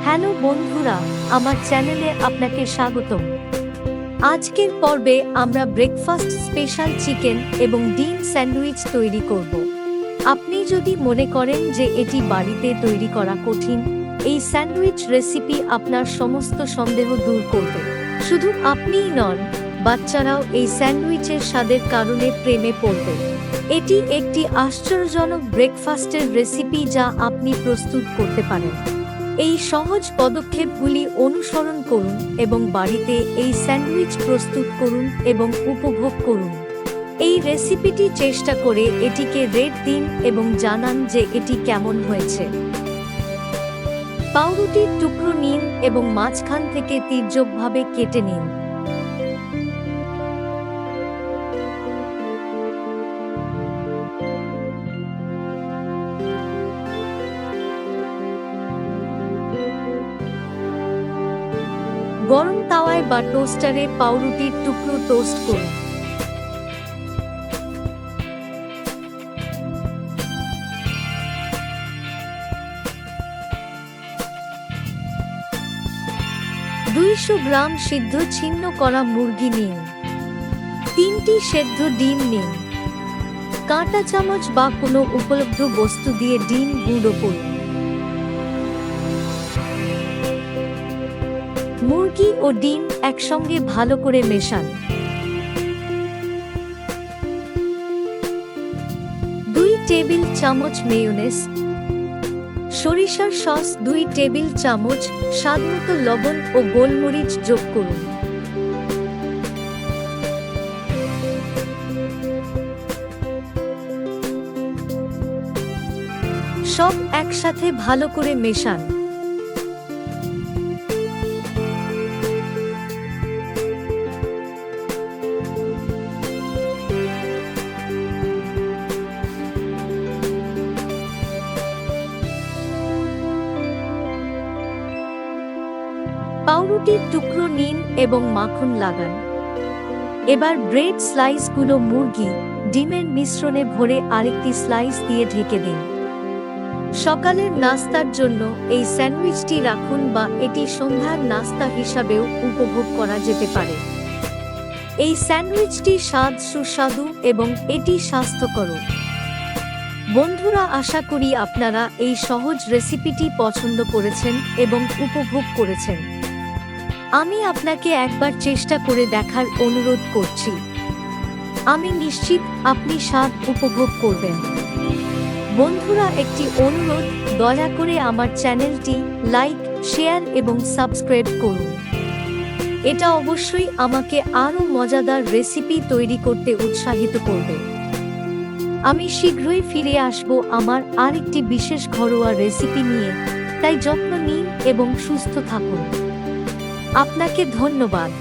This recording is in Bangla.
হ্যালো বন্ধুরা, আমার চ্যানেলে আপনাকে স্বাগতম। আজকের পর্বে আমরা ব্রেকফাস্ট স্পেশাল চিকেন এবং ডিম স্যান্ডউইচ তৈরি করব। আপনি যদি মনে করেন যে এটি বাড়িতে তৈরি করা কঠিন, এই স্যান্ডউইচ রেসিপি আপনার সমস্ত সন্দেহ দূর করবে। শুধু আপনিই নন, বাচ্চারাও এই স্যান্ডউইচের স্বাদের কারণে প্রেমে পড়বে। এটি একটি আশ্চর্যজনক ব্রেকফাস্টের রেসিপি যা আপনি প্রস্তুত করতে পারেন। এই সহজ পদক্ষেপগুলি অনুসরণ করুন এবং বাড়িতে এই স্যান্ডউইচ প্রস্তুত করুন এবং উপভোগ করুন। এই রেসিপিটি চেষ্টা করে এটিকে রেট দিন এবং জানান যে এটি কেমন হয়েছে। পাউরুটির টুকরো নিন এবং মাঝখান থেকে তির্যকভাবে কেটে নিন। গরম তাওয়ায় বা টোস্টারে পাউরুটির টুকরো টোস্ট করুন। দুইশো গ্রাম সিদ্ধ ছিন্ন করা মুরগি নিন। 3টি সেদ্ধ ডিম নিন। কাঁটা চামচ বা কোনো উপলব্ধ বস্তু দিয়ে ডিম গুঁড়ো করুন। মুরগি ও ডিম একসঙ্গে ভালো করে মেশান। 2 টেবিল চামচ মেয়োনেজ, সরিষার সস 2 টেবিল চামচ, স্বাদমতো লবণ ও গোলমরিচ যোগ করুন। সব একসাথে ভালো করে মেশান। পাউরুটির টুকরো নিন এবং মাখন লাগান। এবার ব্রেড স্লাইসগুলো মুরগি, ডিমের মিশ্রণে ভরে আরেকটি স্লাইস দিয়ে ঢেকে দিন। সকালের নাস্তার জন্য এই স্যান্ডউইচটি রাখুন বা এটি সন্ধ্যার নাস্তা হিসাবেও উপভোগ করা যেতে পারে। এই স্যান্ডউইচটি স্বাদ সুস্বাদু এবং এটি স্বাস্থ্যকর। বন্ধুরা, আশা করি আপনারা এই সহজ রেসিপিটি পছন্দ করেছেন এবং উপভোগ করেছেন। আমি আপনাকে একবার চেষ্টা করে দেখার অনুরোধ করছি। আমি নিশ্চিত আপনি স্বাদ উপভোগ করবেন। বন্ধুরা, একটি অনুরোধ, দয়া করে আমার চ্যানেলটি লাইক, শেয়ার এবং সাবস্ক্রাইব করুন। এটা অবশ্যই আমাকে আরও মজাদার রেসিপি তৈরি করতে উৎসাহিত করবে। আমি শীঘ্রই ফিরে আসব আমার আরেকটি বিশেষ ঘরোয়া রেসিপি নিয়ে, তাই যত্ন নিন এবং সুস্থ থাকুন। আপনাকে ধন্যবাদ।